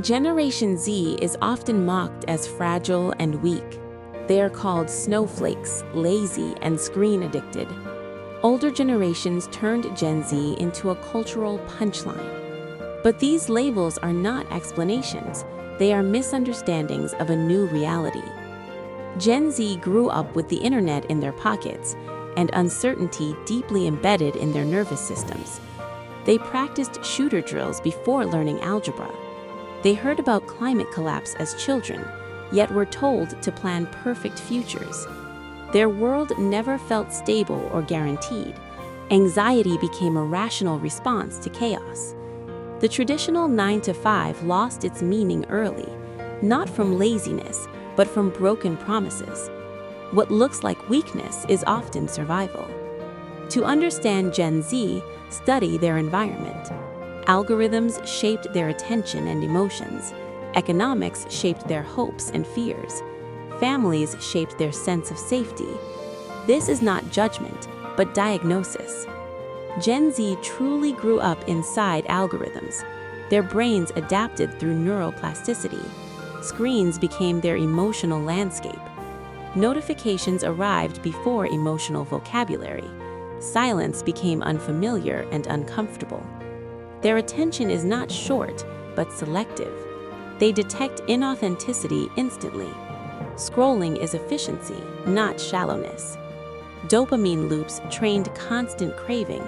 Generation Z is often mocked as fragile and weak. They are called snowflakes, lazy, and screen-addicted. Older generations turned Gen Z into a cultural punchline. But these labels are not explanations. They are misunderstandings of a new reality. Gen Z grew up with the internet in their pockets and uncertainty deeply embedded in their nervous systems. They practiced shooter drills before learning algebra. They heard about climate collapse as children, yet were told to plan perfect futures. Their world never felt stable or guaranteed. Anxiety became a rational response to chaos. The traditional 9-to-5 lost its meaning early, not from laziness, but from broken promises. What looks like weakness is often survival. To understand Gen Z, study their environment. Algorithms shaped their attention and emotions. Economics shaped their hopes and fears. Families shaped their sense of safety. This is not judgment, but diagnosis. Gen Z truly grew up inside algorithms. Their brains adapted through neuroplasticity. Screens became their emotional landscape. Notifications arrived before emotional vocabulary. Silence became unfamiliar and uncomfortable. Their attention is not short, but selective. They detect inauthenticity instantly. Scrolling is efficiency, not shallowness. Dopamine loops trained constant craving.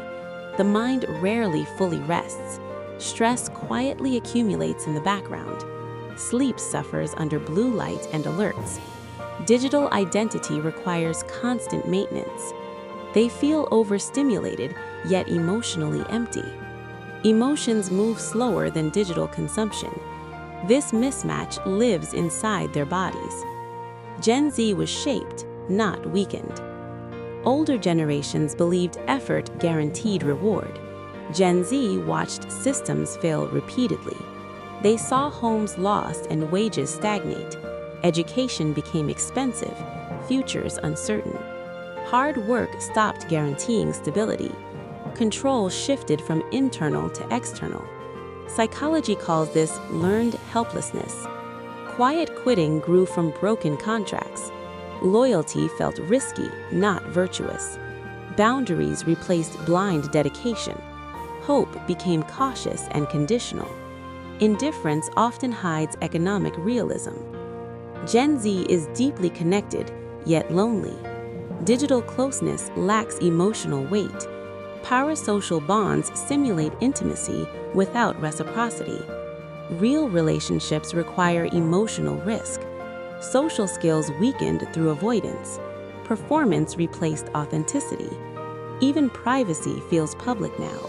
The mind rarely fully rests. Stress quietly accumulates in the background. Sleep suffers under blue light and alerts. Digital identity requires constant maintenance. They feel overstimulated, yet emotionally empty. Emotions move slower than digital consumption. This mismatch lives inside their bodies. Gen Z was shaped, not weakened. Older generations believed effort guaranteed reward. Gen Z watched systems fail repeatedly. They saw homes lost and wages stagnate. Education became expensive, futures uncertain. Hard work stopped guaranteeing stability. Control shifted from internal to external. Psychology calls this learned helplessness. Quiet quitting grew from broken contracts. Loyalty felt risky, not virtuous. Boundaries replaced blind dedication. Hope became cautious and conditional. Indifference often hides economic realism. Gen Z is deeply connected, yet lonely. Digital closeness lacks emotional weight. Parasocial bonds simulate intimacy without reciprocity. Real relationships require emotional risk. Social skills weakened through avoidance. Performance replaced authenticity. Even privacy feels public now.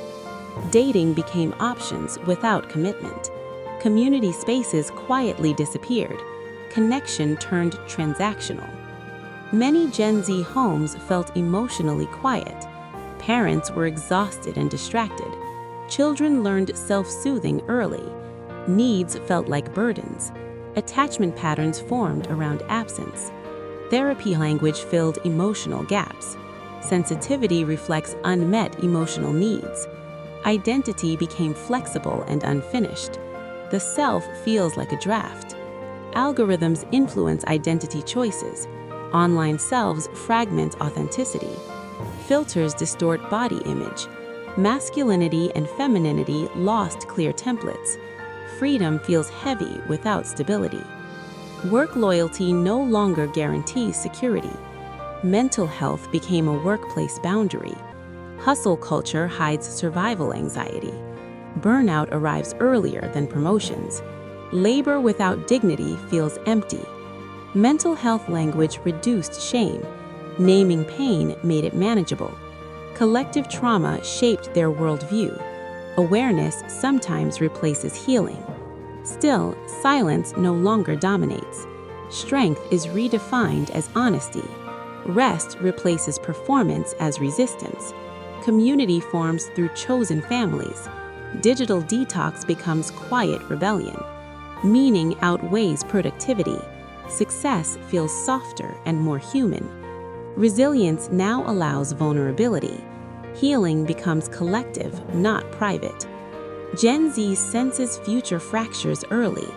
Dating became options without commitment. Community spaces quietly disappeared. Connection turned transactional. Many Gen Z homes felt emotionally quiet. Parents were exhausted and distracted. Children learned self-soothing early. Needs felt like burdens. Attachment patterns formed around absence. Therapy language filled emotional gaps. Sensitivity reflects unmet emotional needs. Identity became flexible and unfinished. The self feels like a draft. Algorithms influence identity choices. Online selves fragment authenticity. Filters distort body image. Masculinity and femininity lost clear templates. Freedom feels heavy without stability. Work loyalty no longer guarantees security. Mental health became a workplace boundary. Hustle culture hides survival anxiety. Burnout arrives earlier than promotions. Labor without dignity feels empty. Mental health language reduced shame. Naming pain made it manageable. Collective trauma shaped their worldview. Awareness sometimes replaces healing. Still, silence no longer dominates. Strength is redefined as honesty. Rest replaces performance as resistance. Community forms through chosen families. Digital detox becomes quiet rebellion. Meaning outweighs productivity. Success feels softer and more human. Resilience now allows vulnerability. Healing becomes collective, not private. Gen Z senses future fractures early.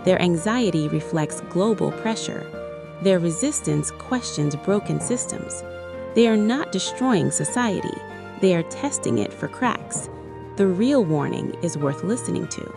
Their anxiety reflects global pressure. Their resistance questions broken systems. They are not destroying society. They are testing it for cracks. The real warning is worth listening to.